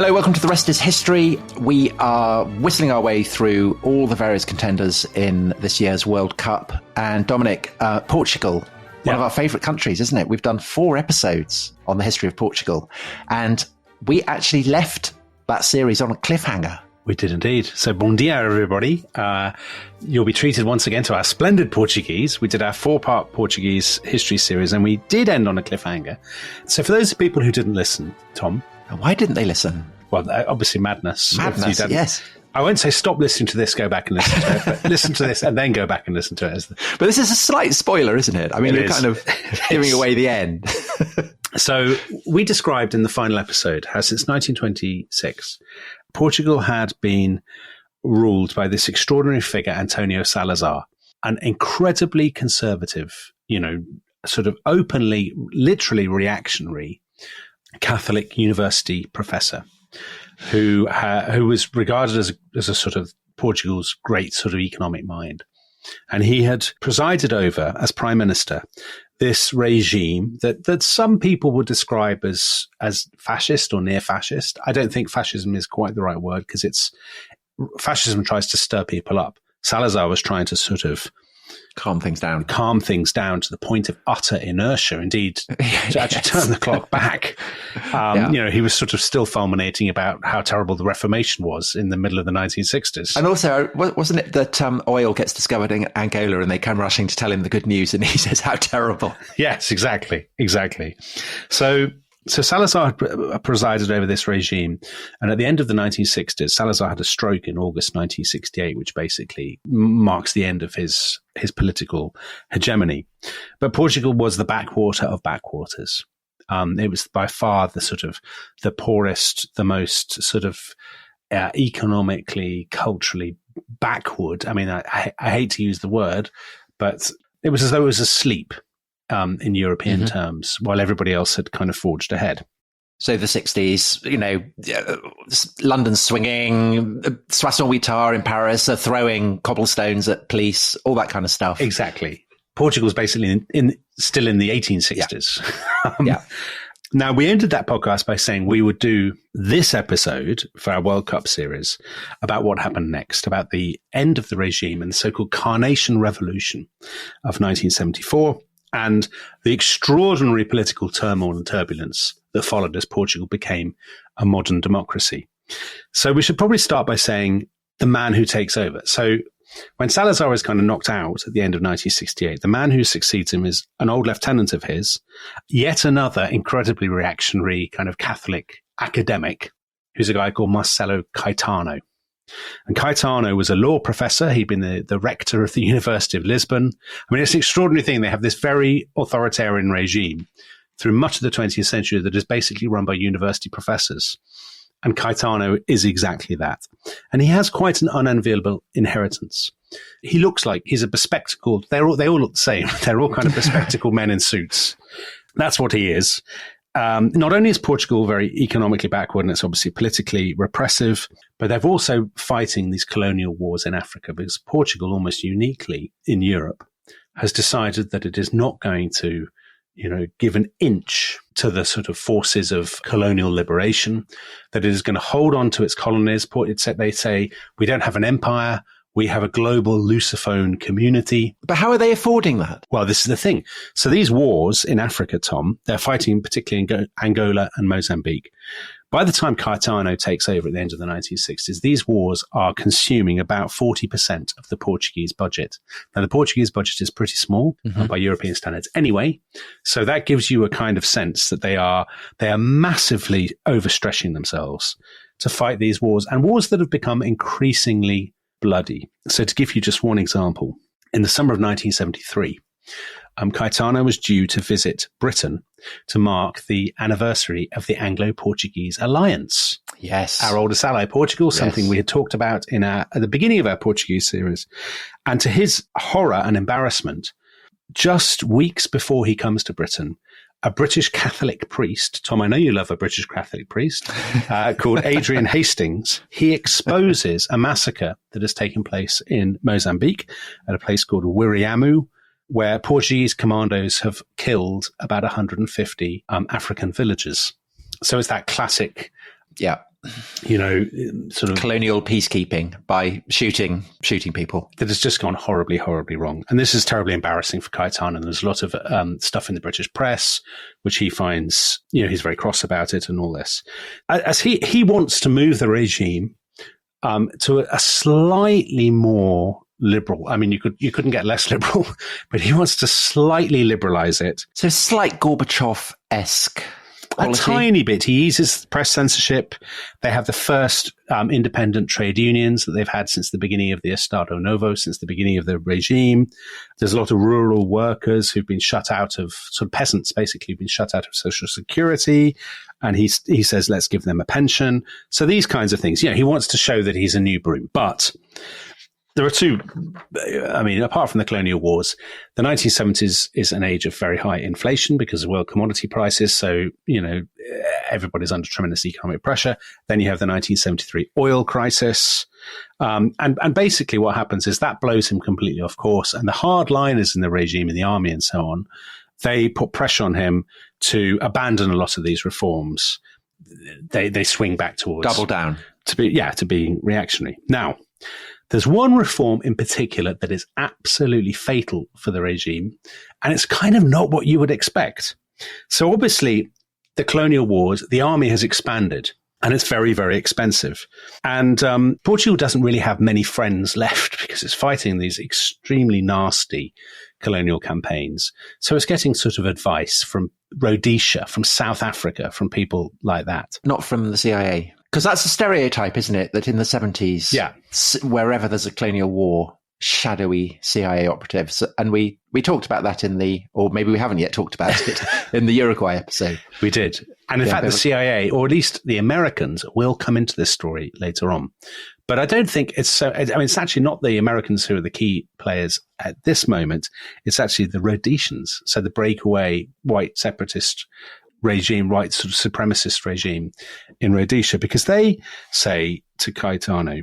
Hello, welcome to The Rest is History. We are whistling our way through all the various contenders in this year's World Cup. And Dominic, Portugal, one of our favourite countries, isn't it? We've done 4 episodes on the history of Portugal. And we actually left that series on a cliffhanger. We did indeed. So, bom dia, everybody. You'll be treated once again to our splendid Portuguese. We did our 4-part Portuguese history series, and we did end on a cliffhanger. So, for those people who didn't listen, Tom... Why didn't they listen? Well, obviously madness. Madness, yes. I won't say stop listening to this, go back and listen to it, but listen to this and then go back and listen to it. But this is a slight spoiler, isn't it? I mean, you're kind of giving away the end. So we described in the final episode how since 1926, Portugal had been ruled by this extraordinary figure, Antonio Salazar, an incredibly conservative, sort of openly, literally reactionary Catholic university professor who was regarded as a sort of Portugal's great sort of economic mind. And he had presided over, as prime minister, this regime that some people would describe as fascist or near fascist. I don't think fascism is quite the right word, because fascism tries to stir people up. Salazar was trying to sort of calm things down to the point of utter inertia. Indeed, to actually turn the clock back. He was sort of still fulminating about how terrible the Reformation was in the middle of the 1960s. And also, wasn't it that oil gets discovered in Angola and they come rushing to tell him the good news, and he says, how terrible. Yes, exactly. So Salazar presided over this regime, and at the end of the 1960s, Salazar had a stroke in August 1968, which basically marks the end of his political hegemony. But Portugal was the backwater of backwaters. It was by far the poorest, the most sort of economically, culturally backward. I mean, I hate to use the word, but it was as though it was asleep. In European terms, while everybody else had kind of forged ahead. So the 60s, London's swinging, Soissons-Huitard in Paris are throwing cobblestones at police, all that kind of stuff. Exactly. Portugal's basically still in the 1860s. Yeah. Now, we ended that podcast by saying we would do this episode for our World Cup series about what happened next, about the end of the regime and the so-called Carnation Revolution of 1974. And the extraordinary political turmoil and turbulence that followed as Portugal became a modern democracy. So we should probably start by saying the man who takes over. So when Salazar is kind of knocked out at the end of 1968, the man who succeeds him is an old lieutenant of his, yet another incredibly reactionary kind of Catholic academic, who's a guy called Marcelo Caetano. And Caetano was a law professor. He'd been the rector of the University of Lisbon. I mean, it's an extraordinary thing. They have this very authoritarian regime through much of the 20th century that is basically run by university professors. And Caetano is exactly that. And he has quite an unenviable inheritance. He looks like he's a bespectacled, they all look the same. They're all kind of bespectacled men in suits. That's what he is. Not only is Portugal very economically backward, and it's obviously politically repressive, but they're also fighting these colonial wars in Africa, because Portugal, almost uniquely in Europe, has decided that it is not going to, give an inch to the sort of forces of colonial liberation, that it is going to hold on to its colonies. They say, we don't have an empire. We have a global Lusophone community. But how are they affording that? Well, this is the thing. So these wars in Africa, Tom, they're fighting particularly in Angola and Mozambique. By the time Caetano takes over at the end of the 1960s, these wars are consuming about 40% of the Portuguese budget. Now, the Portuguese budget is pretty small by European standards anyway. So that gives you a kind of sense that they are massively overstretching themselves to fight these wars, and wars that have become increasingly bloody. So to give you just one example, in the summer of 1973, Caetano was due to visit Britain to mark the anniversary of the Anglo-Portuguese alliance. Yes. Our oldest ally, Portugal, something we had talked about at the beginning of our Portuguese series. And to his horror and embarrassment, just weeks before he comes to Britain, a British Catholic priest, Tom, I know you love a British Catholic priest, called Adrian Hastings, he exposes a massacre that has taken place in Mozambique at a place called Wiriamu, where Portuguese commandos have killed about 150 African villagers. So it's that classic sort of colonial peacekeeping by shooting people. That has just gone horribly, horribly wrong. And this is terribly embarrassing for Cayetano. There's a lot of stuff in the British press, which he finds, he's very cross about it and all this. As he wants to move the regime to a slightly more liberal. I mean, you couldn't get less liberal, but he wants to slightly liberalize it. So slight Gorbachev-esque. A tiny bit. He eases press censorship. They have the first independent trade unions that they've had since the beginning of the Estado Novo, since the beginning of the regime. There's a lot of rural workers who've been shut out of, sort of peasants basically, who've been shut out of Social Security. And he says, let's give them a pension. So these kinds of things. He wants to show that he's a new broom. But there are two, apart from the colonial wars, the 1970s is an age of very high inflation because of world commodity prices. So, everybody's under tremendous economic pressure. Then you have the 1973 oil crisis. And basically what happens is that blows him completely off course. And the hardliners in the regime, in the army and so on, they put pressure on him to abandon a lot of these reforms. They swing back towards double down to being reactionary. Now, there's one reform in particular that is absolutely fatal for the regime, and it's kind of not what you would expect. So obviously, the colonial wars, the army has expanded, and it's very, very expensive. And Portugal doesn't really have many friends left because it's fighting these extremely nasty colonial campaigns. So it's getting sort of advice from Rhodesia, from South Africa, from people like that. Not from the CIA. Because that's a stereotype, isn't it? That in the 70s, wherever there's a colonial war, shadowy CIA operatives. And we talked about that or maybe we haven't yet talked about it in the Uruguay episode. We did. And in fact, the CIA, or at least the Americans, will come into this story later on. But I don't think it's so. I mean, it's actually not the Americans who are the key players at this moment. It's actually the Rhodesians. So the breakaway white separatist regime, white sort of supremacist regime in Rhodesia, because they say to Cayetano,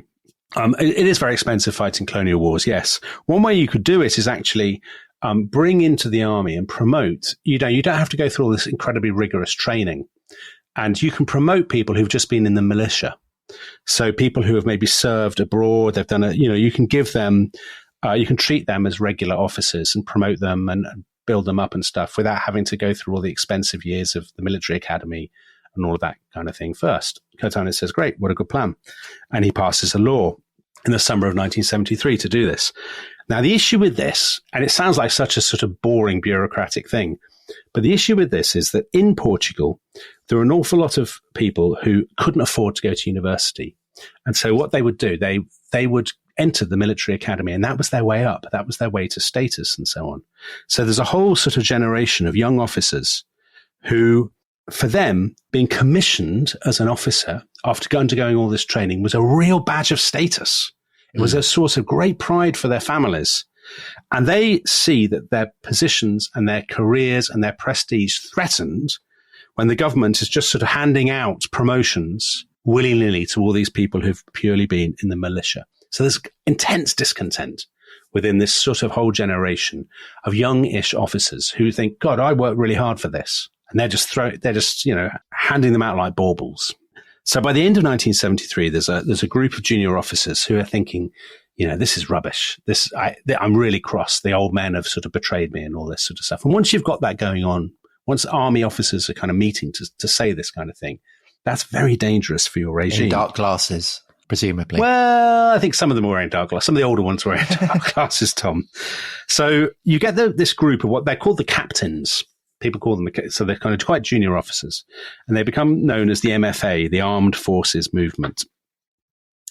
it is very expensive fighting colonial wars, yes. One way you could do it is actually bring into the army and promote, you don't have to go through all this incredibly rigorous training. And you can promote people who've just been in the militia. So people who have maybe served abroad, they've done you can give them, you can treat them as regular officers and promote them and build them up and stuff without having to go through all the expensive years of the military academy and all of that kind of thing first. Cayetano says, great, what a good plan. And he passes a law in the summer of 1973 to do this. Now, the issue with this, and it sounds like such a sort of boring bureaucratic thing, but the issue with this is that in Portugal, there are an awful lot of people who couldn't afford to go to university. And so what they would do, they would enter the military academy, and that was their way up. That was their way to status and so on. So there's a whole sort of generation of young officers who, for them, being commissioned as an officer after undergoing all this training was a real badge of status. It was a source of great pride for their families. And they see that their positions and their careers and their prestige threatened when the government is just sort of handing out promotions willy-nilly to all these people who've purely been in the militia. So there's intense discontent within this sort of whole generation of young-ish officers who think, God, I worked really hard for this. And they're just handing them out like baubles. So by the end of 1973, there's a group of junior officers who are thinking, this is rubbish. I'm really cross. The old men have sort of betrayed me and all this sort of stuff. And once you've got that going on, once army officers are kind of meeting to say this kind of thing, that's very dangerous for your regime. In dark glasses, presumably. Well, I think some of them were wearing dark glasses. Some of the older ones were wearing dark glasses, Tom. So you get this group of what they're called the captains. People call them, so they're kind of quite junior officers. And they become known as the MFA, the Armed Forces Movement.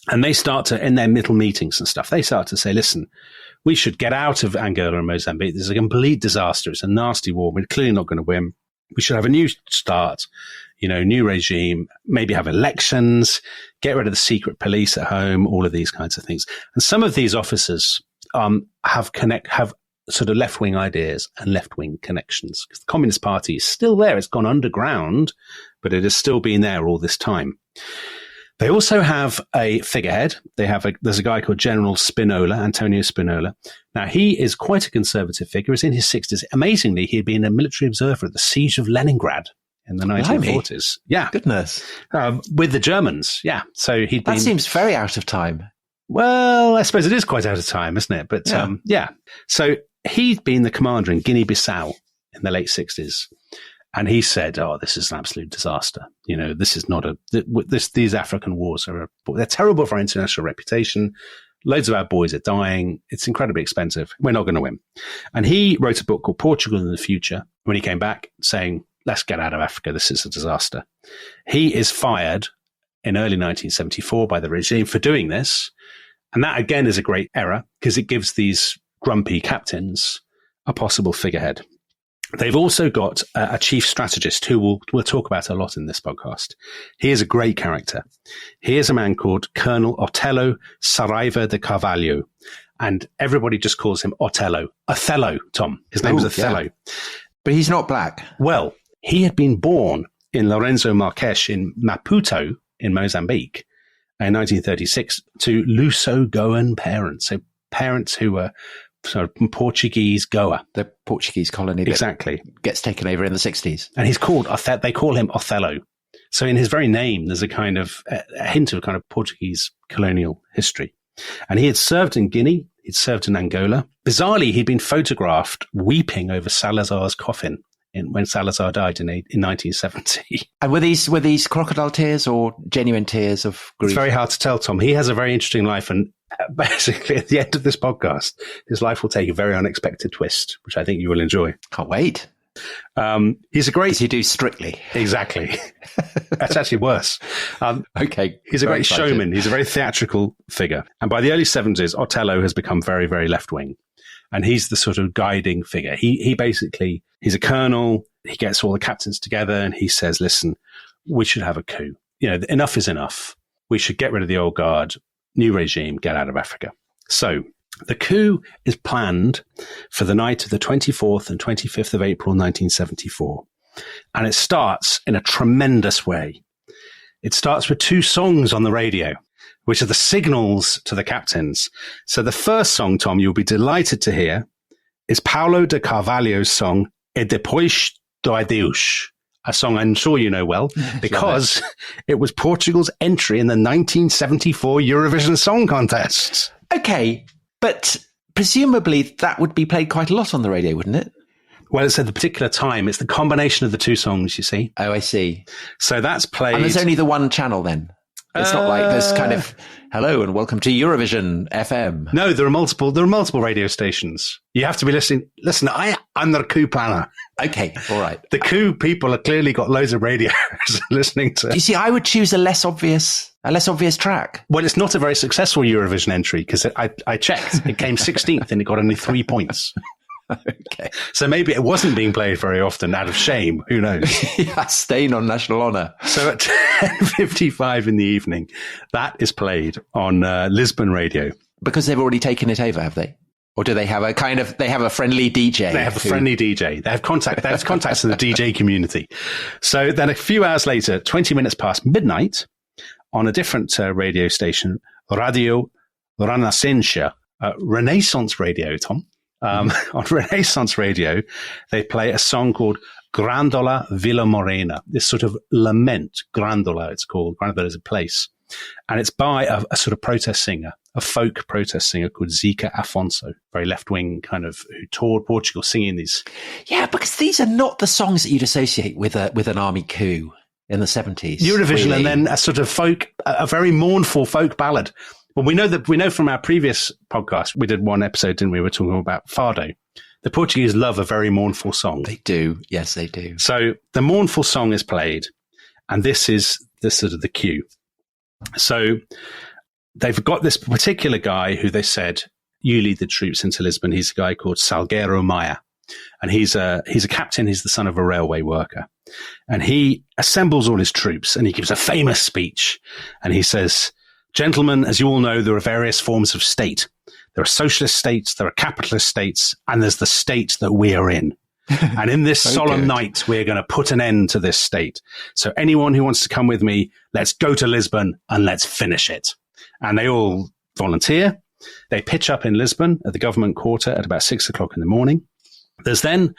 And they start to, in their middle meetings and stuff, they start to say, listen, we should get out of Angola and Mozambique. This is a complete disaster. It's a nasty war. We're clearly not going to win. We should have a new start, new regime, maybe have elections, get rid of the secret police at home, all of these kinds of things. And some of these officers have sort of left-wing ideas and left-wing connections. Because the Communist Party is still there. It's gone underground, but it has still been there all this time. They also have a figurehead. There's a guy called General Spinola, Antonio Spinola. Now, he is quite a conservative figure. He's in his 60s. Amazingly, he had been a military observer at the siege of Leningrad in the 1940s. Yeah. Goodness. With the Germans. Yeah. So That seems very out of time. Well, I suppose it is quite out of time, isn't it? But yeah. So he'd been the commander in Guinea-Bissau in the late 60s. And he said, this is an absolute disaster. This is not these African wars they're terrible for our international reputation. Loads of our boys are dying. It's incredibly expensive. We're not going to win. And he wrote a book called Portugal in the Future when he came back saying, let's get out of Africa. This is a disaster. He is fired in early 1974 by the regime for doing this. And that, again, is a great error because it gives these grumpy captains a possible figurehead. They've also got a chief strategist who we'll talk about a lot in this podcast. He is a great character. He is a man called Colonel Otello Saraiva de Carvalho, and everybody just calls him Otello. Othello, Tom. His name is Othello. Yeah. But he's not black. Well, he had been born in Lourenço Marques in Maputo in Mozambique in 1936 to Luso-Goan parents. So parents who were sort of Portuguese Goa. The Portuguese colony exactly gets taken over in the 60s. And he's called they call him Othello. So in his very name, there's a kind of a hint of kind of Portuguese colonial history. And he had served in Guinea. He'd served in Angola. Bizarrely, he'd been photographed weeping over Salazar's coffin when Salazar died in 1970. And were these crocodile tears or genuine tears of grief? It's very hard to tell, Tom. He has a very interesting life, and basically at the end of this podcast, his life will take a very unexpected twist, which I think you will enjoy. Can't wait. He's a great... Does he do Strictly? Exactly. That's actually worse. Okay. He's a great showman. He's a very theatrical figure. And by the early 70s, Otello has become very, very left-wing. And he's the sort of guiding figure. He basically, he's a colonel. He gets all the captains together and he says, listen, we should have a coup. Enough is enough. We should get rid of the old guard, new regime, get out of Africa. So the coup is planned for the night of the 24th and 25th of April, 1974. And it starts in a tremendous way. It starts with 2 songs on the radio, which are the signals to the captains. So the first song, Tom, you'll be delighted to hear, is Paulo de Carvalho's song, E Depois do Adeus, a song I'm sure you know well, because it was Portugal's entry in the 1974 Eurovision Song Contest. Okay, but presumably that would be played quite a lot on the radio, wouldn't it? Well, it's at the particular time. It's the combination of the 2 songs, you see. Oh, I see. So that's played... And there's only the one channel then? It's not like there's kind of, hello and welcome to Eurovision FM. No, there are multiple radio stations. You have to be listening. Listen, I'm the coup planner. Okay, all right. The coup people have clearly got loads of radios listening to. You see, I would choose a less obvious track. Well, it's not a very successful Eurovision entry because I checked. It came 16th and it got only 3 points. Okay. So maybe it wasn't being played very often out of shame. Who knows? Yeah, stain on national honour. So at 10:55 in the evening, that is played on Lisbon radio. Because they've already taken it over, have they? Or do they have they have a friendly DJ? They have a friendly DJ. They have contacts in the DJ community. So then a few hours later, 20 minutes past midnight, on a different radio station, Radio Renascença, Renaissance Radio, Tom. On Renaissance Radio, they play a song called Grandola Villa Morena, this sort of lament, Grandola it's called, Grandola is a place. And it's by a sort of protest singer, a folk protest singer called Zeca Afonso, very left-wing kind of, who toured Portugal singing these. Yeah, because these are not the songs that you'd associate with an army coup in the 70s. Eurovision, really. And then a sort of folk, a very mournful folk ballad. Well, we know from our previous podcast, we did one episode, didn't we? We were talking about Fado. The Portuguese love a very mournful song. They do. Yes, they do. So the mournful song is played, and this is the sort of the cue. So they've got this particular guy who they said, you lead the troops into Lisbon. He's a guy called Salgueiro Maia, and he's a captain. He's the son of a railway worker, and he assembles all his troops, and he gives a famous speech, and he says, gentlemen, as you all know, there are various forms of state. There are socialist states, there are capitalist states, and there's the state that we are in. And in this solemn night, we're going to put an end to this state. So anyone who wants to come with me, let's go to Lisbon and let's finish it. And they all volunteer. They pitch up in Lisbon at the government quarter at about 6 o'clock in the morning. There's then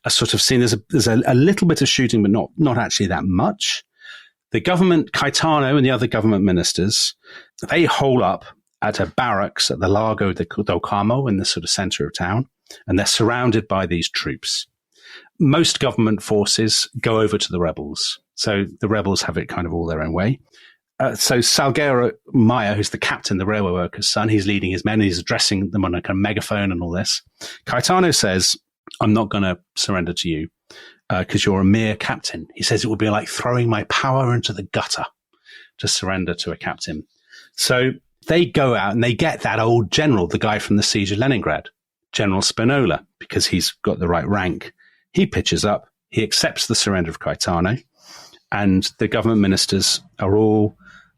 are sort of seen. There's a little bit of shooting, but not actually that much. The government, Caetano and the other government ministers, they hole up at a barracks at the Largo del Carmo in the sort of center of town, and they're surrounded by these troops. Most government forces go over to the rebels. So the rebels have it kind of all their own way. So Salguero Maya, who's the captain, the railway worker's son, he's leading his men. He's addressing them on a kind of megaphone and all this. Caetano says, I'm not going to surrender to you because you're a mere captain. He says it would be like throwing my power into the gutter to surrender to a captain. So they go out and they get that old general, the guy from the siege of Leningrad, General Spinola, because he's got the right rank. He pitches up. He accepts the surrender of Caetano, and the government ministers are all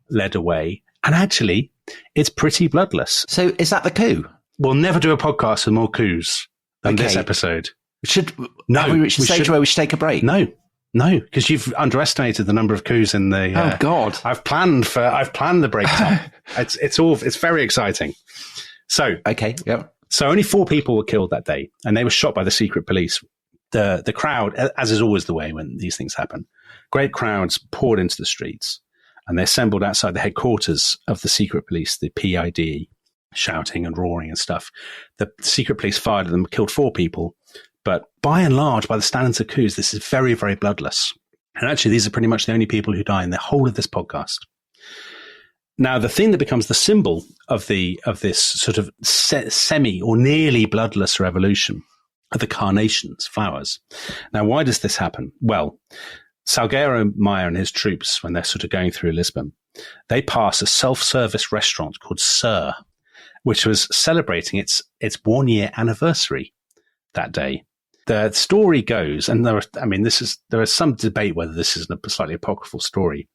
led away. And actually, it's pretty bloodless. So is that the coup? We'll never do a podcast with more coups than this episode. Have we reached the stage where we should take a break? No, because you've underestimated the number of coups in the. Oh God! I've planned the break time. It's very exciting. So okay, yep. So only 4 people were killed that day, and they were shot by the secret police. The crowd, as is always the way when these things happen, great crowds poured into the streets, and they assembled outside the headquarters of the secret police, the PID, shouting and roaring and stuff. The secret police fired at them, killed 4 people. But by and large, by the standards of coups, this is very, very bloodless. And actually, these are pretty much the only people who die in the whole of this podcast. Now, the thing that becomes the symbol of this sort of semi or nearly bloodless revolution are the carnations, flowers. Now, why does this happen? Well, Salguero Maya and his troops, when they're sort of going through Lisbon, they pass a self-service restaurant called Sir, which was celebrating its 1-year anniversary that day. The story goes, and there is some debate whether this is a slightly apocryphal story,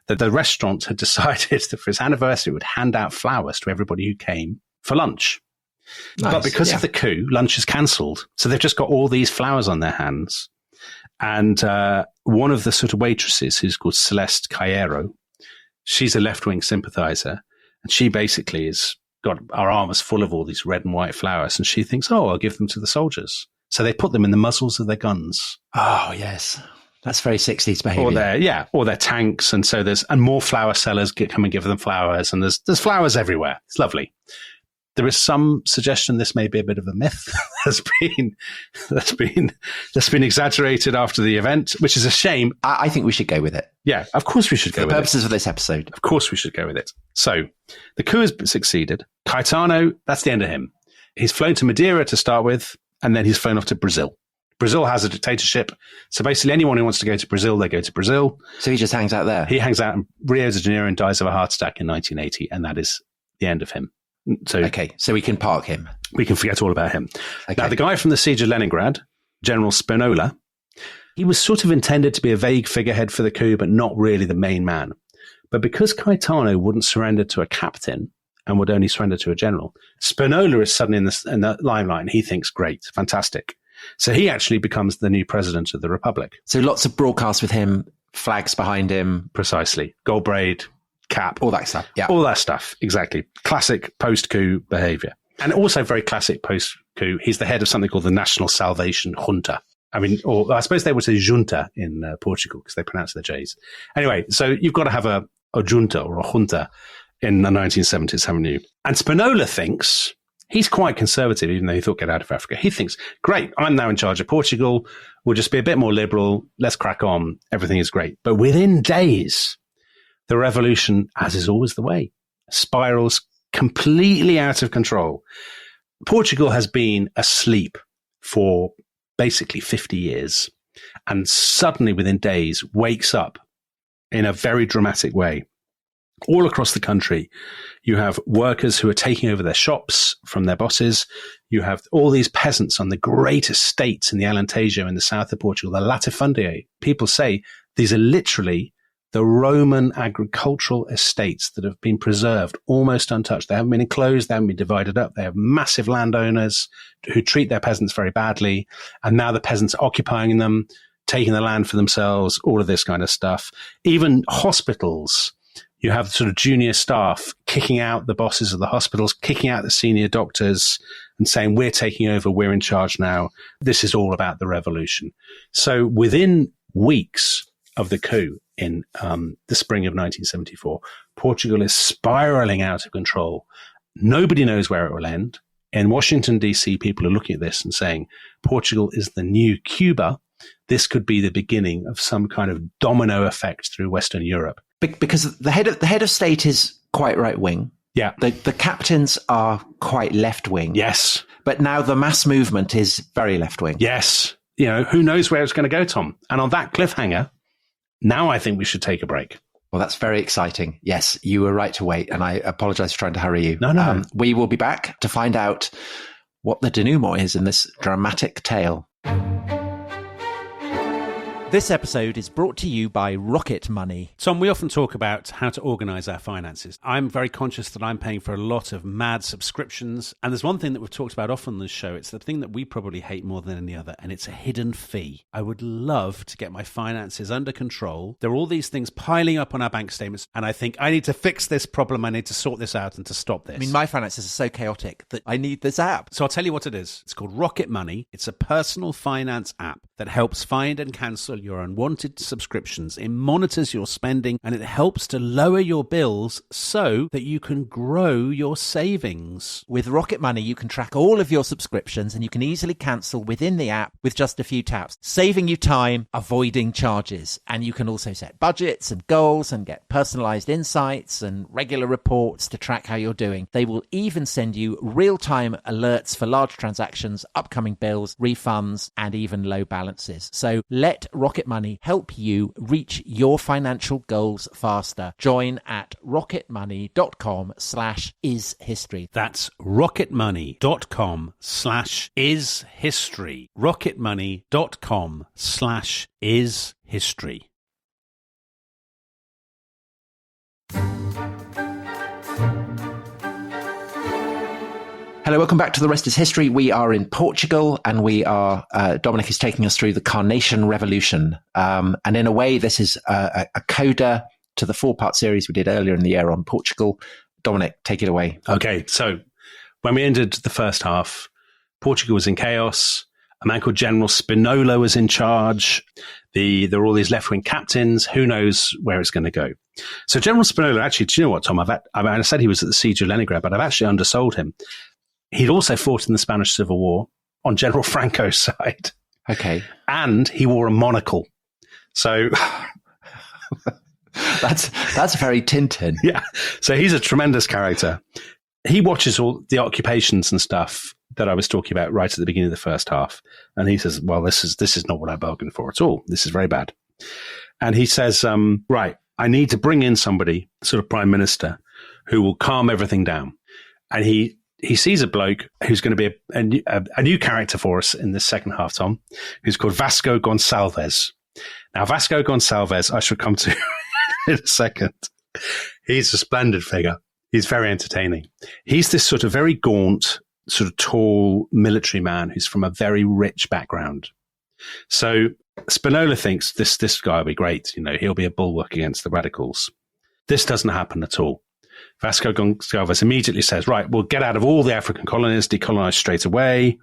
that the restaurant had decided that for its anniversary it would hand out flowers to everybody who came for lunch. Nice. But because of the coup, lunch is cancelled. So they've just got all these flowers on their hands. And one of the sort of waitresses, who's called Celeste Caero, she's a left-wing sympathizer. And she basically has got her arms full of all these red and white flowers. And she thinks, I'll give them to the soldiers. So they put them in the muzzles of their guns. Oh, yes. That's very 60s behavior. Or their tanks. And so and more flower sellers come and give them flowers. And there's flowers everywhere. It's lovely. There is some suggestion this may be a bit of a myth that's been exaggerated after the event, which is a shame. I think we should go with it. Yeah, of course we should go with it. For the purposes of this episode. Of course we should go with it. So the coup has succeeded. Caetano, that's the end of him. He's flown to Madeira to start with, and then he's flown off to Brazil. Brazil has a dictatorship. So basically anyone who wants to go to Brazil, they go to Brazil. So he just hangs out there? He hangs out in Rio de Janeiro and dies of a heart attack in 1980, and that is the end of him. So we can park him. We can forget all about him. Okay. Now, the guy from the siege of Leningrad, General Spinola, he was sort of intended to be a vague figurehead for the coup, but not really the main man. But because Caetano wouldn't surrender to a captain and would only surrender to a general, Spinola is suddenly in the limelight, and he thinks, great, fantastic. So he actually becomes the new president of the republic. So lots of broadcasts with him, flags behind him. Precisely. Gold braid, cap. All that stuff. Yeah. All that stuff. Exactly. Classic post-coup behavior. And also very classic post-coup. He's the head of something called the National Salvation Junta. Or I suppose they would say junta in Portugal because they pronounce the J's. Anyway, so you've got to have a junta or a junta in the 1970s, haven't you? And Spinola thinks, he's quite conservative, even though he thought get out of Africa. He thinks, great, I'm now in charge of Portugal. We'll just be a bit more liberal. Let's crack on. Everything is great. But within days, the revolution, as is always the way, spirals completely out of control. Portugal has been asleep for basically 50 years and suddenly within days wakes up in a very dramatic way. All across the country, you have workers who are taking over their shops from their bosses. You have all these peasants on the great estates in the Alentejo in the south of Portugal, the latifundiae. People say these are literally the Roman agricultural estates that have been preserved, almost untouched. They haven't been enclosed. They haven't been divided up. They have massive landowners who treat their peasants very badly. And now the peasants are occupying them, taking the land for themselves, all of this kind of stuff. Even hospitals. You have sort of junior staff kicking out the bosses of the hospitals, kicking out the senior doctors and saying, we're taking over, we're in charge now. This is all about the revolution. So within weeks of the coup in the spring of 1974, Portugal is spiraling out of control. Nobody knows where it will end. In Washington, D.C., people are looking at this and saying, Portugal is the new Cuba. This could be the beginning of some kind of domino effect through Western Europe. Because the head of state is quite right wing. Yeah. The captains are quite left wing. Yes. But now the mass movement is very left wing. Yes. You know, who knows where it's going to go, Tom? And on that cliffhanger, now I think we should take a break. Well, that's very exciting. Yes, you were right to wait, and I apologize for trying to hurry you. No. We will be back to find out what the denouement is in this dramatic tale. This episode is brought to you by Rocket Money. Tom, we often talk about how to organize our finances. I'm very conscious that I'm paying for a lot of mad subscriptions. And there's one thing that we've talked about often on this show. It's the thing that we probably hate more than any other, and it's a hidden fee. I would love to get my finances under control. There are all these things piling up on our bank statements, and I think I need to fix this problem. I need to sort this out and to stop this. I mean, my finances are so chaotic that I need this app. So I'll tell you what it is. It's called Rocket Money. It's a personal finance app that helps find and cancel your unwanted subscriptions. It monitors your spending and it helps to lower your bills so that you can grow your savings. With Rocket Money, you can track all of your subscriptions and you can easily cancel within the app with just a few taps, saving you time, avoiding charges. And you can also set budgets and goals and get personalized insights and regular reports to track how you're doing. They will even send you real-time alerts for large transactions, upcoming bills, refunds, and even low balances. So let Rocket Money help you reach your financial goals faster. Join at rocketmoney.com/ishistory. That's rocketmoney.com/ishistory. rocketmoney.com/ishistory. Hello, welcome back to The Rest is History. We are in Portugal and we are, Dominic is taking us through the Carnation Revolution. And in a way, this is a coda to the 4-part series we did earlier in the year on Portugal. Dominic, take it away. Okay, so when we ended the first half, Portugal was in chaos. A man called General Spinola was in charge. There were all these left-wing captains. Who knows where it's going to go? So General Spinola, actually, do you know what, Tom? I said he was at the siege of Leningrad, but I've actually undersold him. He'd also fought in the Spanish Civil War on General Franco's side. Okay. And he wore a monocle. So that's very Tintin. Yeah. So he's a tremendous character. He watches all the occupations and stuff that I was talking about right at the beginning of the first half. And he says, well, this is not what I bargained for at all. This is very bad. And he says, right, I need to bring in somebody, sort of prime minister, who will calm everything down. And he sees a bloke who's going to be a new character for us in the second half, Tom, who's called Vasco Gonçalves. Now, Vasco Gonçalves, I shall come to in a second. He's a splendid figure. He's very entertaining. He's this sort of very gaunt, sort of tall military man who's from a very rich background. So Spinola thinks this guy will be great. You know, he'll be a bulwark against the radicals. This doesn't happen at all. Vasco Gonçalves immediately says, right, we'll get out of all the African colonies, decolonize straight away.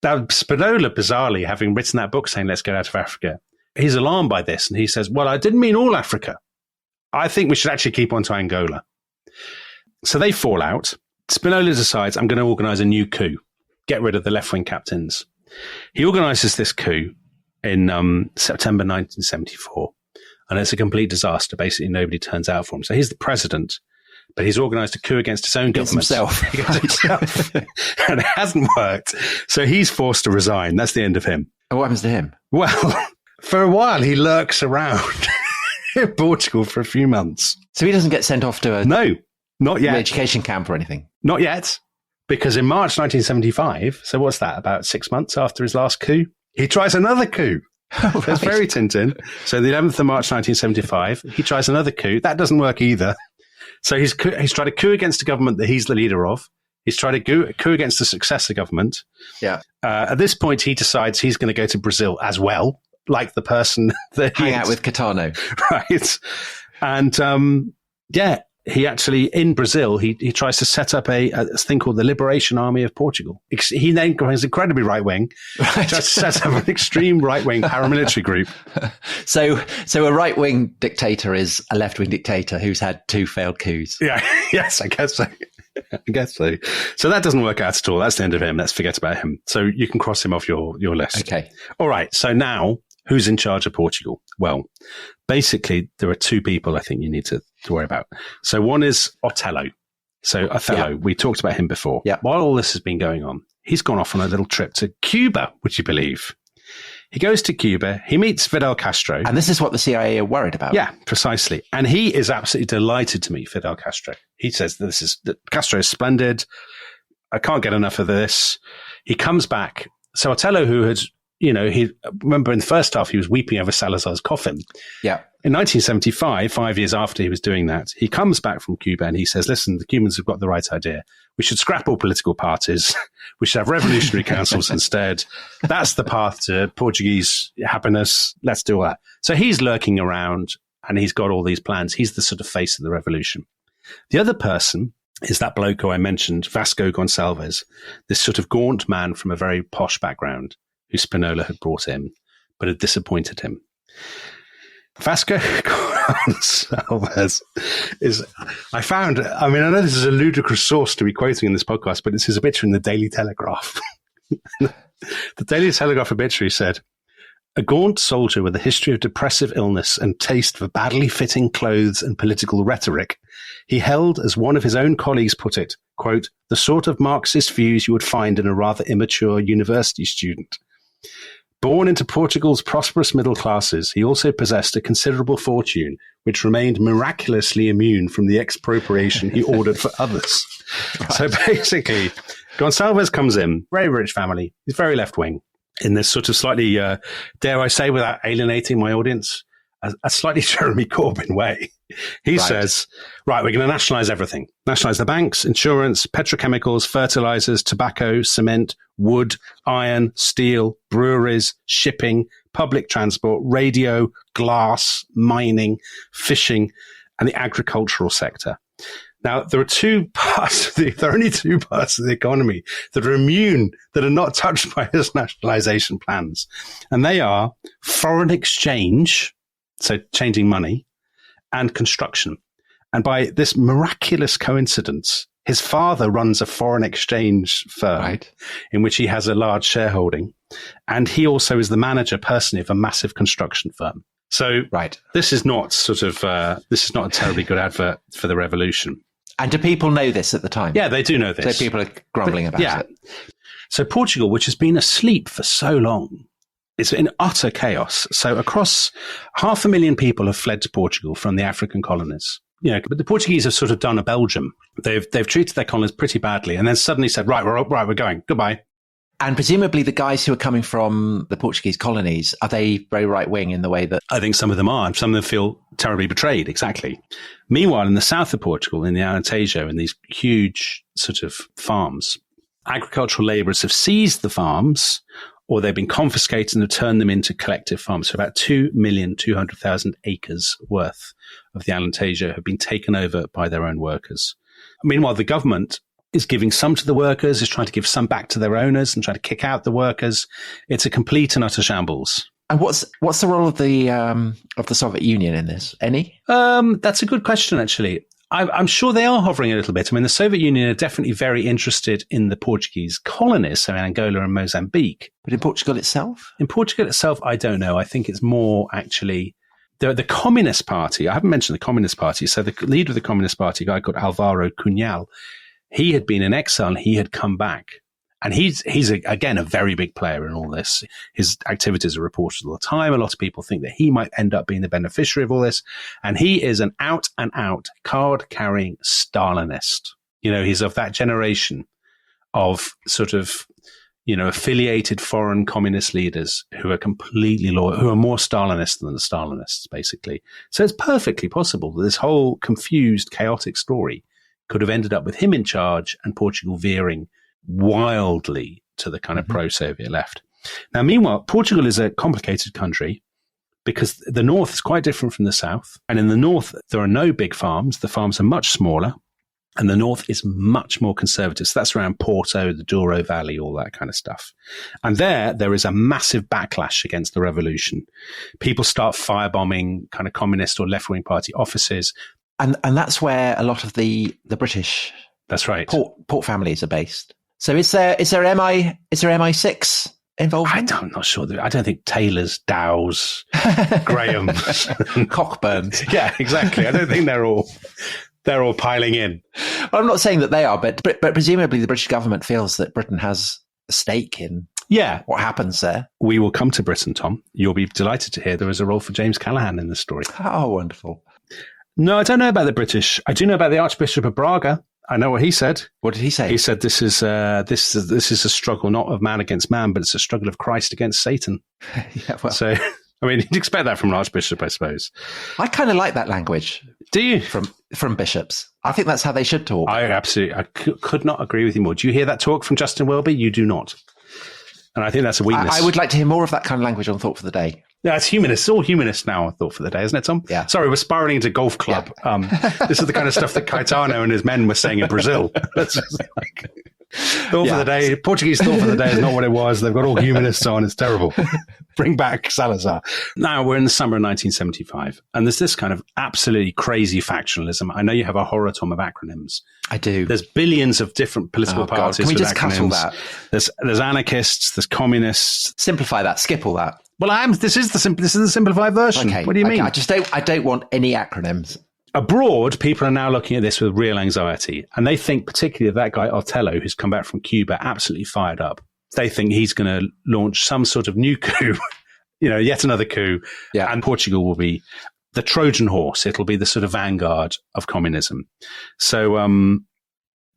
Now, Spinola, bizarrely, having written that book saying, let's get out of Africa, he's alarmed by this. And he says, well, I didn't mean all Africa. I think we should actually keep on to Angola. So they fall out. Spinola decides, I'm going to organize a new coup, get rid of the left-wing captains. He organizes this coup in September 1974. And it's a complete disaster. Basically, nobody turns out for him. So he's the president. But he's organised a coup against his own government. Himself. And it hasn't worked. So he's forced to resign. That's the end of him. And what happens to him? Well, for a while, he lurks around in Portugal for a few months. So he doesn't get sent off to No, not yet. Education camp or anything? Not yet. Because in March 1975, so what's that, about 6 months after his last coup, he tries another coup. Oh, right. That's very Tintin. So the 11th of March 1975, he tries another coup. That doesn't work either. So he's tried a coup against a government that he's the leader of. He's tried a coup against the successor government. Yeah. At this point, he decides he's going to go to Brazil as well, like the person that hang out with Catano. Right. And Yeah. He actually, in Brazil, he tries to set up a thing called the Liberation Army of Portugal. He then is incredibly right-wing. Right. Just sets up an extreme right-wing paramilitary group. So a right-wing dictator is a left-wing dictator who's had 2 failed coups. Yeah, yes, I guess so. So that doesn't work out at all. That's the end of him. Let's forget about him. So you can cross him off your list. Okay. All right. So now, who's in charge of Portugal? Well, basically, there are 2 people I think you need to worry about. So one is Othello. So Othello, we talked about him before. Yeah. While all this has been going on, he's gone off on a little trip to Cuba, would you believe? He goes to Cuba. He meets Fidel Castro. And this is what the CIA are worried about. Yeah, precisely. And he is absolutely delighted to meet Fidel Castro. He says that Castro is splendid. I can't get enough of this. He comes back. So Othello, who had, remember in the first half, he was weeping over Salazar's coffin. Yeah. In 1975, 5 years after he was doing that, he comes back from Cuba and he says, listen, the Cubans have got the right idea. We should scrap all political parties. We should have revolutionary councils instead. That's the path to Portuguese happiness. Let's do all that. So he's lurking around and he's got all these plans. He's the sort of face of the revolution. The other person is that bloke who I mentioned, Vasco Gonçalves, this sort of gaunt man from a very posh background who Spinola had brought in, but had disappointed him. Vasco Gonçalves is, I know this is a ludicrous source to be quoting in this podcast, but it's his obituary in the Daily Telegraph. The Daily Telegraph obituary said, a gaunt soldier with a history of depressive illness and taste for badly fitting clothes and political rhetoric, he held, as one of his own colleagues put it, quote, the sort of Marxist views you would find in a rather immature university student. Born into Portugal's prosperous middle classes, he also possessed a considerable fortune, which remained miraculously immune from the expropriation he ordered for others. Right. So basically, Gonçalves comes in, very rich family, he's very left-wing, in this sort of slightly, dare I say, without alienating my audience, a slightly Jeremy Corbyn way. He says, right, we're going to nationalize everything. Nationalize the banks, insurance, petrochemicals, fertilizers, tobacco, cement, wood, iron, steel, breweries, shipping, public transport, radio, glass, mining, fishing, and the agricultural sector. Now, there are there are only 2 parts of the economy that are immune, that are not touched by his nationalization plans. And they are foreign exchange, so changing money, and construction. And by this miraculous coincidence, his father runs a foreign exchange firm in which he has a large shareholding. And he also is the manager personally of a massive construction firm. So this is not a terribly good advert for the revolution. And do people know this at the time? Yeah, they do know this. So people are grumbling about it. So Portugal, which has been asleep for so long, is in utter chaos. So across 500,000 people have fled to Portugal from the African colonies. But the Portuguese have sort of done a Belgium. They've treated their colonies pretty badly and then suddenly said, we're going. Goodbye. And presumably the guys who are coming from the Portuguese colonies, are they very right-wing in the way that... I think some of them are, and some of them feel terribly betrayed, exactly. Meanwhile, in the south of Portugal, in the Alentejo, in these huge sort of farms, agricultural labourers have seized the farms, or they've been confiscated and have turned them into collective farms. So about 2,200,000 acres worth of the Alentejo have been taken over by their own workers. Meanwhile, the government is giving some to the workers, is trying to give some back to their owners and trying to kick out the workers. It's a complete and utter shambles. And what's the role of the Soviet Union in this? Any? That's a good question, actually. I'm sure they are hovering a little bit. I mean, the Soviet Union are definitely very interested in the Portuguese colonies, so in Angola and Mozambique. But in Portugal itself? In Portugal itself, I don't know. I think it's more actually the Communist Party. I haven't mentioned the Communist Party. So the leader of the Communist Party, a guy called Álvaro Cunhal, he had been in exile and he had come back. And he's again, a very big player in all this. His activities are reported all the time. A lot of people think that he might end up being the beneficiary of all this. And he is an out and out card-carrying Stalinist. He's of that generation of sort of, affiliated foreign communist leaders who are completely loyal, who are more Stalinist than the Stalinists, basically. So it's perfectly possible that this whole confused, chaotic story could have ended up with him in charge and Portugal veering wildly to the kind of pro-Soviet left. Now, meanwhile, Portugal is a complicated country because the north is quite different from the south. And in the north, there are no big farms. The farms are much smaller. And the north is much more conservative. So that's around Porto, the Douro Valley, all that kind of stuff. And there is a massive backlash against the revolution. People start firebombing kind of communist or left-wing party offices. And that's where a lot of the British that's right port families are based. So is there MI6 involvement? I'm not sure. I don't think Taylors, Dows, Graham, Cockburns. Yeah, exactly. I don't think they're all piling in. Well, I'm not saying that they are, but presumably the British government feels that Britain has a stake in what happens there. We will come to Britain, Tom. You'll be delighted to hear there is a role for James Callaghan in the story. Oh, wonderful. No, I don't know about the British. I do know about the Archbishop of Braga. I know what he said. What did he say? He said this is a struggle not of man against man, but it's a struggle of Christ against Satan. Yeah, well. So, I mean, you'd expect that from an archbishop, I suppose. I kind of like that language. Do you? From bishops. I think that's how they should talk. I could not agree with you more. Do you hear that talk from Justin Welby? You do not. And I think that's a weakness. I would like to hear more of that kind of language on Thought for the Day. Yeah, it's humanist. It's all humanist now, I thought, for the day, isn't it, Tom? Yeah. Sorry, we're spiraling into golf club. Yeah. This is the kind of stuff that Caetano and his men were saying in Brazil. That's just like, thought for the day. Portuguese thought for the day is not what it was. They've got all humanists on. It's terrible. Bring back Salazar. Now, we're in the summer of 1975, and there's this kind of absolutely crazy factionalism. I know you have a horror, Tom, of acronyms. I do. There's billions of different political parties. Can we just cut all acronyms. that? There's anarchists, there's communists. Simplify that. Skip all that. Well, this is the simplified version. Okay. What do you mean? I don't want any acronyms. Abroad, people are now looking at this with real anxiety, and they think particularly of that guy Otello, who's come back from Cuba, absolutely fired up. They think he's going to launch some sort of new coup, yet another coup, and Portugal will be the Trojan horse. It'll be the sort of vanguard of communism. So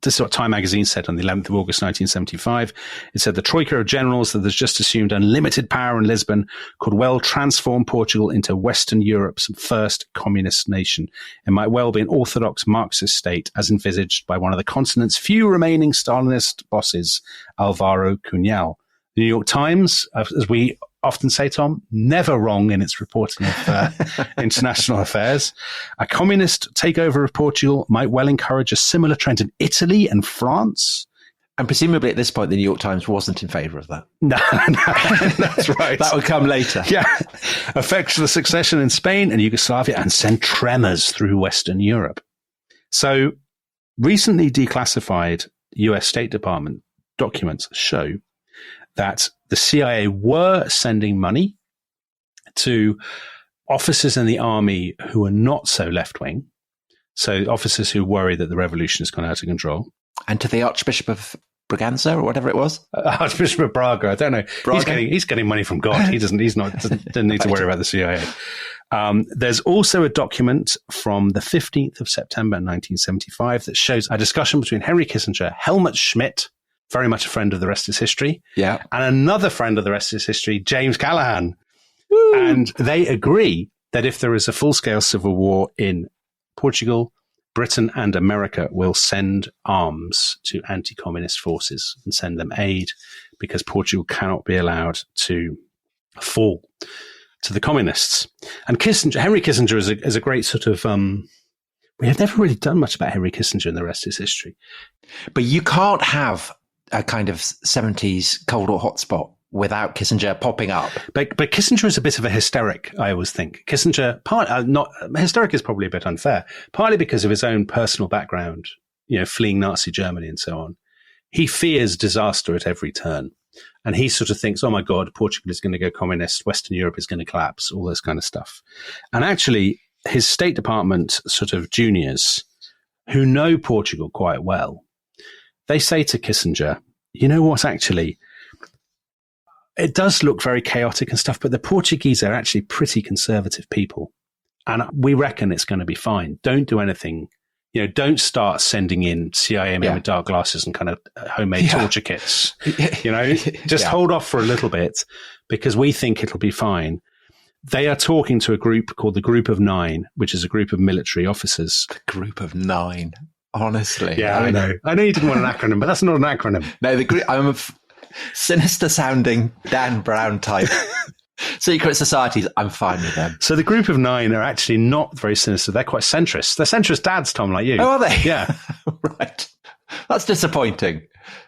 this is what Time magazine said on the 11th of August, 1975. It said the troika of generals that has just assumed unlimited power in Lisbon could well transform Portugal into Western Europe's first communist nation. It might well be an orthodox Marxist state as envisaged by one of the continent's few remaining Stalinist bosses, Alvaro Cunhal. The New York Times, as we often say, Tom, never wrong in its reporting of international affairs. A communist takeover of Portugal might well encourage a similar trend in Italy and France. And presumably at this point, the New York Times wasn't in favour of that. No, that's right. That would come later. Yeah. Affects the succession in Spain and Yugoslavia and send tremors through Western Europe. So recently declassified US State Department documents show that the CIA were sending money to officers in the army who are not so left-wing, so officers who worry that the revolution has gone out of control. And to the Archbishop of Braganza or whatever it was? Archbishop of Braga, I don't know. He's getting money from God. He doesn't need to worry about the CIA. There's also a document from the 15th of September 1975 that shows a discussion between Henry Kissinger, Helmut Schmidt, very much a friend of the rest is history. Yeah. And another friend of the rest is history, James Callaghan. Woo. And they agree that if there is a full-scale civil war in Portugal, Britain and America will send arms to anti-communist forces and send them aid because Portugal cannot be allowed to fall to the communists. And Henry Kissinger is a great sort of... we have never really done much about Henry Kissinger and the rest is history. But you can't have a kind of 70s cold or hotspot without Kissinger popping up. But Kissinger is a bit of a hysteric, I always think. Kissinger, hysteric is probably a bit unfair, partly because of his own personal background, fleeing Nazi Germany and so on. He fears disaster at every turn. And he sort of thinks, oh my God, Portugal is going to go communist, Western Europe is going to collapse, all this kind of stuff. And actually, his State Department sort of juniors who know Portugal quite well, they say to Kissinger, you know what, actually, it does look very chaotic and stuff, but the Portuguese are actually pretty conservative people. And we reckon it's going to be fine. Don't do anything. Don't start sending in CIA men with dark glasses and kind of homemade torture kits. Just hold off for a little bit because we think it'll be fine. They are talking to a group called the Group of Nine, which is a group of military officers. The Group of Nine. Honestly. Yeah, I know. I know you didn't want an acronym, but that's not an acronym. No, I'm a sinister sounding Dan Brown type. Secret societies, I'm fine with them. So the group of 9 are actually not very sinister. They're quite centrist. They're centrist dads, Tom, like you. Oh, are they? Yeah. Right. That's disappointing.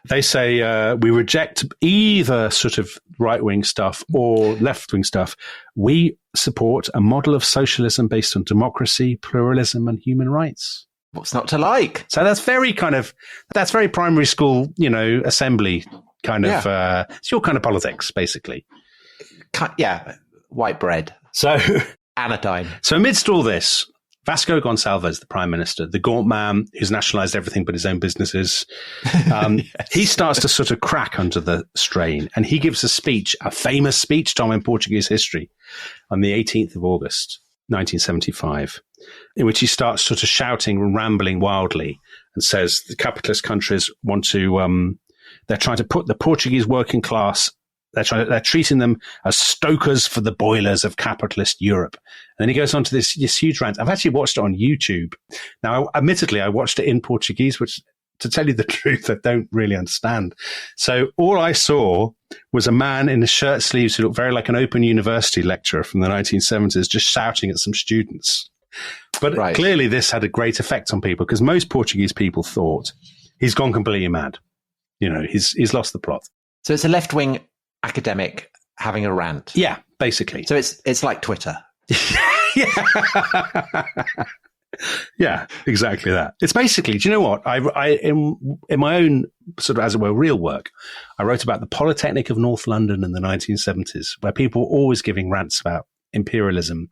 They say we reject either sort of right-wing stuff or left-wing stuff. We support a model of socialism based on democracy, pluralism, and human rights. What's not to like? So that's very primary school, assembly kind of, it's your kind of politics, basically. Yeah, white bread. So anodyne. So amidst all this, Vasco Gonçalves, the prime minister, the gaunt man who's nationalized everything but his own businesses, yes. He starts to sort of crack under the strain, and he gives a famous speech, Tom, in Portuguese history, on the 18th of August, 1975, in which he starts sort of shouting and rambling wildly and says the capitalist countries want to, they're trying to put the Portuguese working class, they're treating them as stokers for the boilers of capitalist Europe. And then he goes on to this huge rant. I've actually watched it on YouTube. Now, admittedly, I watched it in Portuguese, which, to tell you the truth, I don't really understand. So all I saw was a man in his shirt sleeves who looked very like an Open University lecturer from the 1970s, just shouting at some students. But Clearly this had a great effect on people, because most Portuguese people thought he's gone completely mad. He's lost the plot. So it's a left-wing academic having a rant. Yeah, basically. So it's like Twitter. Yeah, exactly that. It's basically, do you know what? I in my own sort of, as it were, real work, I wrote about the Polytechnic of North London in the 1970s, where people were always giving rants about imperialism,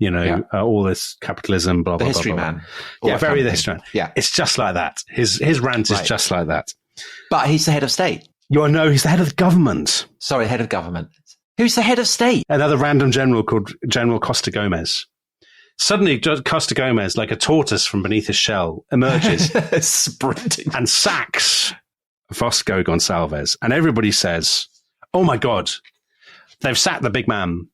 all this capitalism, blah, blah, blah. The history blah, man. Yeah, very the history man. Yeah. It's just like that. His rant is just like that. But he's the head of state. He's the head of the government. Sorry, head of government. Who's the head of state? Another random general called General Costa Gomez. Suddenly, Costa Gomez, like a tortoise from beneath his shell, emerges sprinting and sacks Vasco Gonçalves. And everybody says, oh my God, they've sacked the big man.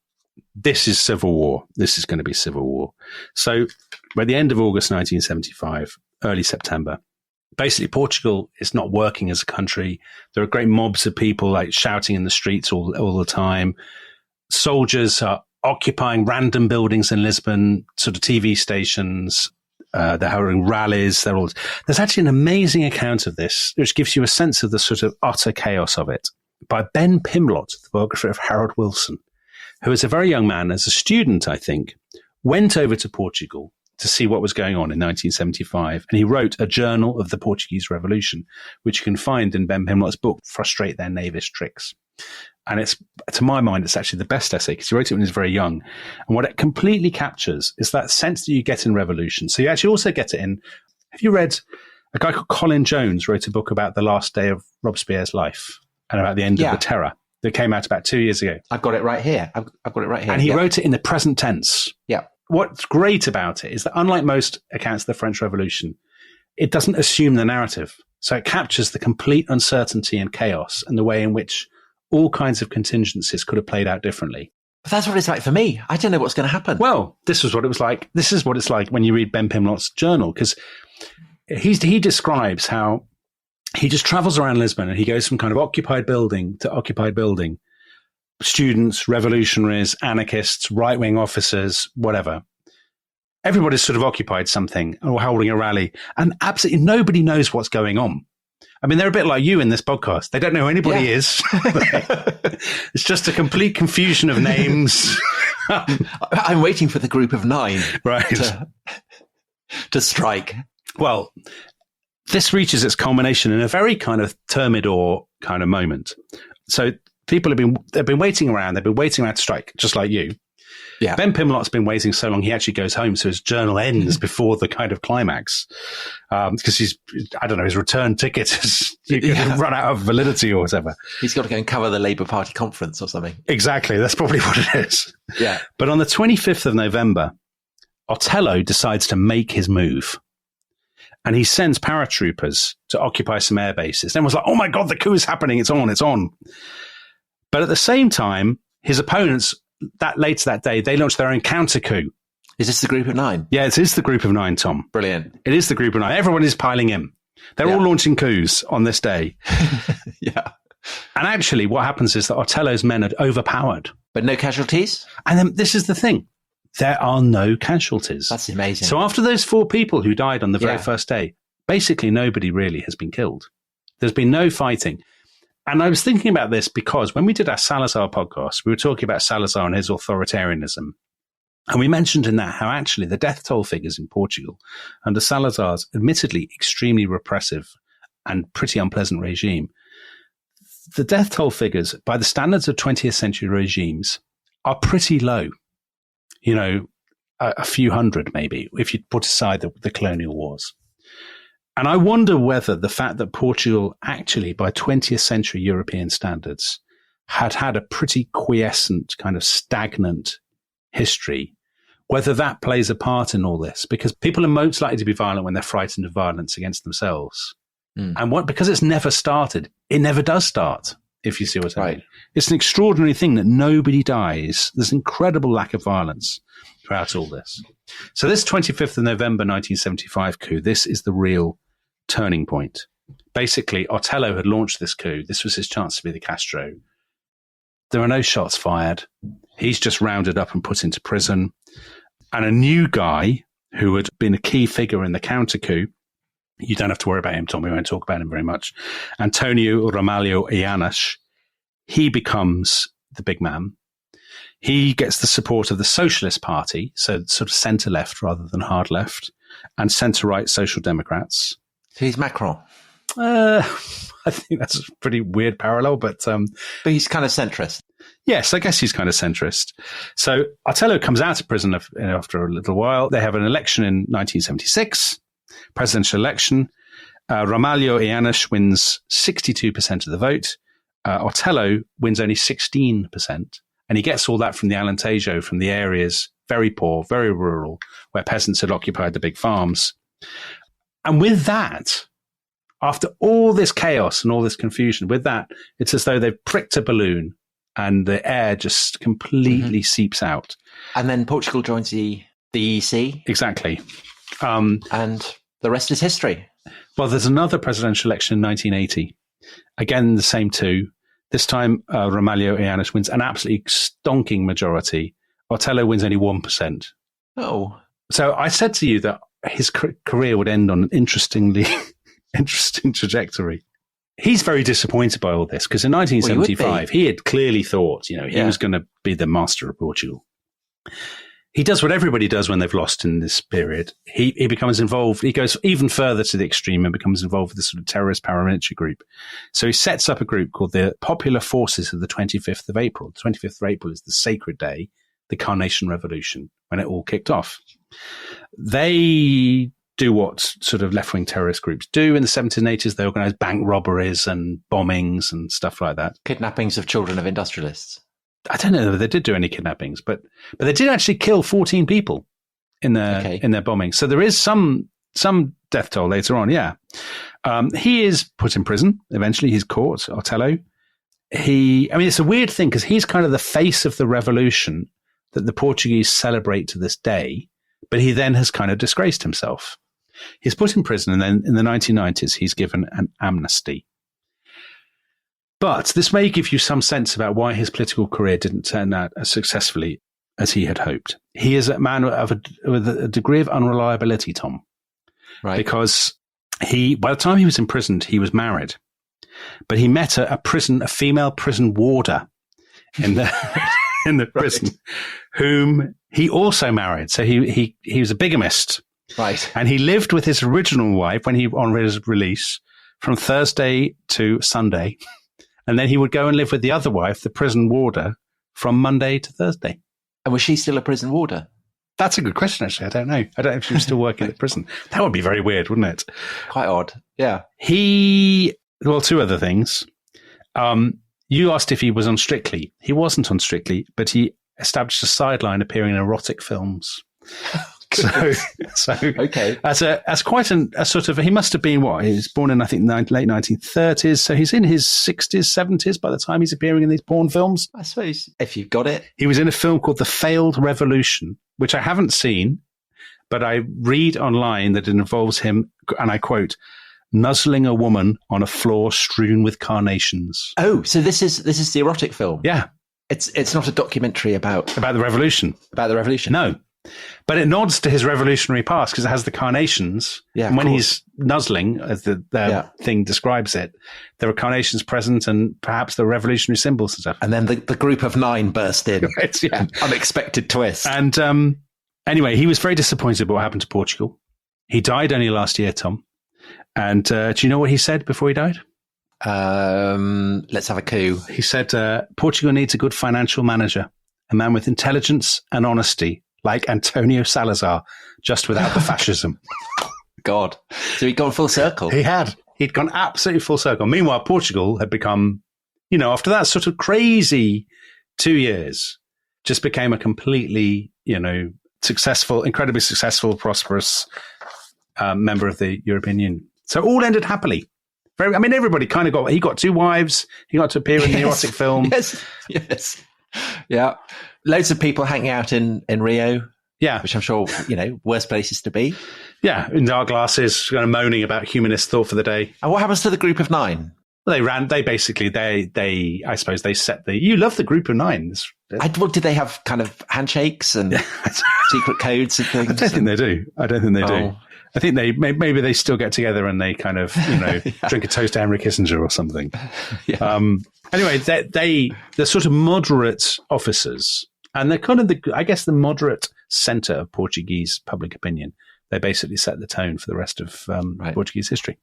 This is civil war. This is going to be civil war. So by the end of August 1975, early September, basically Portugal is not working as a country. There are great mobs of people like shouting in the streets all the time. Soldiers are occupying random buildings in Lisbon, sort of TV stations. They're having rallies. There's actually an amazing account of this, which gives you a sense of the sort of utter chaos of it, by Ben Pimlott, the biographer of Harold Wilson, who as a very young man, as a student, I think, went over to Portugal to see what was going on in 1975. And he wrote a journal of the Portuguese Revolution, which you can find in Ben Pimlott's book, Frustrate Their Knavish Tricks. And it's, to my mind, it's actually the best essay, because he wrote it when he was very young. And what it completely captures is that sense that you get in revolution. So you actually also get it in, have you read, a guy called Colin Jones wrote a book about the last day of Robespierre's life and about the end of the terror that came out about 2 years ago. I've got it right here. I've got it right here. And he wrote it in the present tense. Yeah. What's great about it is that, unlike most accounts of the French Revolution, it doesn't assume the narrative. So it captures the complete uncertainty and chaos and the way in which all kinds of contingencies could have played out differently. But that's what it's like for me. I don't know what's going to happen. Well, this was what it was like. This is what it's like when you read Ben Pimlott's journal, because he describes how he just travels around Lisbon and he goes from kind of occupied building to occupied building. Students, revolutionaries, anarchists, right-wing officers, whatever. Everybody's sort of occupied something or holding a rally, and absolutely nobody knows what's going on. I mean, they're a bit like you in this podcast. They don't know who anybody is. It's just a complete confusion of names. I'm waiting for the group of 9 to strike. Well, this reaches its culmination in a very kind of Thermidor kind of moment. So people they've been waiting around. They've been waiting around to strike, just like you. Yeah. Ben Pimlott's been waiting so long, he actually goes home. So his journal ends before the kind of climax. Because his return ticket has run out of validity or whatever. He's got to go and cover the Labour Party conference or something. Exactly. That's probably what it is. Yeah. But on the 25th of November, Otello decides to make his move. And he sends paratroopers to occupy some air bases. Everyone's like, oh my God, the coup is happening. It's on. But at the same time, his opponents, later that day, they launched their own counter coup. Is this the group of 9? Yeah, it is the group of 9, Tom. Brilliant. It is the group of 9. Everyone is piling in. They're all launching coups on this day. Yeah. And actually what happens is that Otello's men are overpowered. But no casualties? And then this is the thing. There are no casualties. That's amazing. So after those 4 people who died on the very first day, basically nobody really has been killed. There's been no fighting. And I was thinking about this because when we did our Salazar podcast, we were talking about Salazar and his authoritarianism. And we mentioned in that how actually the death toll figures in Portugal under Salazar's admittedly extremely repressive and pretty unpleasant regime, the death toll figures by the standards of 20th century regimes are pretty low. You know, a few hundred maybe, if you put aside the colonial wars. And I wonder whether the fact that Portugal actually, by 20th century European standards, had a pretty quiescent, kind of stagnant history, whether that plays a part in all this. Because people are most likely to be violent when they're frightened of violence against themselves. And because it's never started, it never does start, if you see what I mean. It's an extraordinary thing that nobody dies. There's incredible lack of violence throughout all this. So this 25th of November 1975 coup, this is the real turning point. Basically, Otello had launched this coup. This was his chance to be the Castro. There are no shots fired. He's just rounded up and put into prison. And a new guy who had been a key figure in the counter coup, you don't have to worry about him, Tom. We won't talk about him very much. Antonio Ramalho Eanas, he becomes the big man. He gets the support of the Socialist Party, so sort of centre-left rather than hard-left, and centre-right Social Democrats. So he's Macron. I think that's a pretty weird parallel, but he's kind of centrist. Yes, I guess he's kind of centrist. So Otello comes out of prison after a little while. They have an election in 1976, presidential election. Ramalho Eanas wins 62% of the vote. Otello wins only 16%. And he gets all that from the Alentejo, from the areas, very poor, very rural, where peasants had occupied the big farms. And with that, after all this chaos and all this confusion, with that, it's as though they've pricked a balloon and the air just completely seeps out. And then Portugal joins the EC. Exactly. And the rest is history. Well, there's another presidential election in 1980. Again, the same two. This time, Ramalho Eanas wins an absolutely stonking majority. Otello wins only 1%. Oh. So I said to you that his career would end on an interesting trajectory. He's very disappointed by all this because in 1975, he had clearly thought, he was going to be the master of Portugal. He does what everybody does when they've lost in this period. He becomes involved. He goes even further to the extreme and becomes involved with this sort of terrorist paramilitary group. So he sets up a group called the Popular Forces of the 25th of April. The 25th of April is the sacred day, the Carnation Revolution, when it all kicked off. They do what sort of left-wing terrorist groups do in the 70s and 80s. They organize bank robberies and bombings and stuff like that. Kidnappings of children of industrialists. I don't know if they did do any kidnappings, but they did actually kill 14 people in their bombing. So there is some death toll later on. Yeah, he is put in prison. Eventually, he's caught. Otello. It's a weird thing because he's kind of the face of the revolution that the Portuguese celebrate to this day, but he then has kind of disgraced himself. He's put in prison, and then in the 1990s, he's given an amnesty. But this may give you some sense about why his political career didn't turn out as successfully as he had hoped. He is a man with a degree of unreliability, Tom. Right. Because by the time he was imprisoned, he was married. But he met a female prison warder in the prison, whom he also married. So he was a bigamist. Right. And he lived with his original wife on his release from Thursday to Sunday. And then he would go and live with the other wife, the prison warder, from Monday to Thursday. And was she still a prison warder? That's a good question, actually. I don't know. I don't know if she was still working at the prison. That would be very weird, wouldn't it? Quite odd. Yeah. Two other things. You asked if he was on Strictly. He wasn't on Strictly, but he established a sideline appearing in erotic films. So okay, as quite a sort of, he must have been he was born in, I think, late 1930s, so he's in his 60s, 70s by the time he's appearing in these porn films. I suppose if you've got it. He was in a film called The Failed Revolution, which I haven't seen, but I read online that it involves him, and I quote, nuzzling a woman on a floor strewn with carnations. Oh, so this is the erotic film. Yeah. It's not a documentary about the revolution. About the revolution. No. But it nods to his revolutionary past because it has the carnations. Yeah, and when he's nuzzling, as the thing describes it, there are carnations present and perhaps the revolutionary symbols and stuff. And then the group of 9 burst in. Right, yeah. Unexpected twist. And anyway, he was very disappointed about what happened to Portugal. He died only last year, Tom. And do you know what he said before he died? Let's have a coup. He said, Portugal needs a good financial manager, a man with intelligence and honesty, like Antonio Salazar, just without the fascism. God. So he'd gone full circle. He had. He'd gone absolutely full circle. Meanwhile, Portugal had become, after that sort of crazy 2 years, just became a completely, incredibly successful, prosperous member of the European Union. So it all ended happily. Everybody kind of he got 2 wives. He got to appear in the erotic film. Yes. Yeah. Loads of people hanging out in Rio. Yeah. Which I'm sure, worse places to be. Yeah. In dark glasses, kind of moaning about humanist thought for the day. And what happens to the group of 9? Well, I suppose they set you love the group of 9. Did they have kind of handshakes and secret codes and things? I don't think they do. I think maybe they still get together and they kind of, drink a toast to Henry Kissinger or something. Yeah. Anyway, they're sort of moderate officers, and they're kind of the moderate centre of Portuguese public opinion. They basically set the tone for the rest of Portuguese history.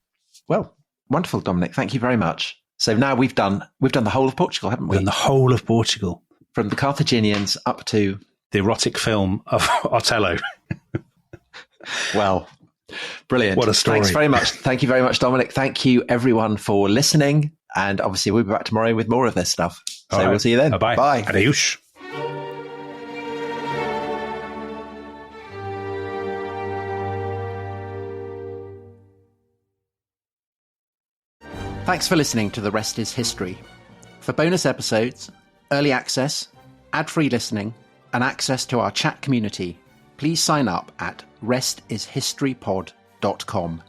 Well, wonderful, Dominic. Thank you very much. So now we've done the whole of Portugal, haven't we? We've done the whole of Portugal, from the Carthaginians up to the erotic film of Othello. Well. Brilliant. What a story. Thanks very much. Thank you very much, Dominic. Thank you, everyone, for listening. And obviously, we'll be back tomorrow with more of this stuff. So We'll see you then. Bye-bye. Bye. Adeus. Thanks for listening to The Rest is History. For bonus episodes, early access, ad-free listening, and access to our chat community, please sign up at restishistorypod.com.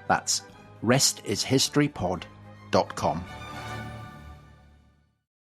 That's restishistorypod.com.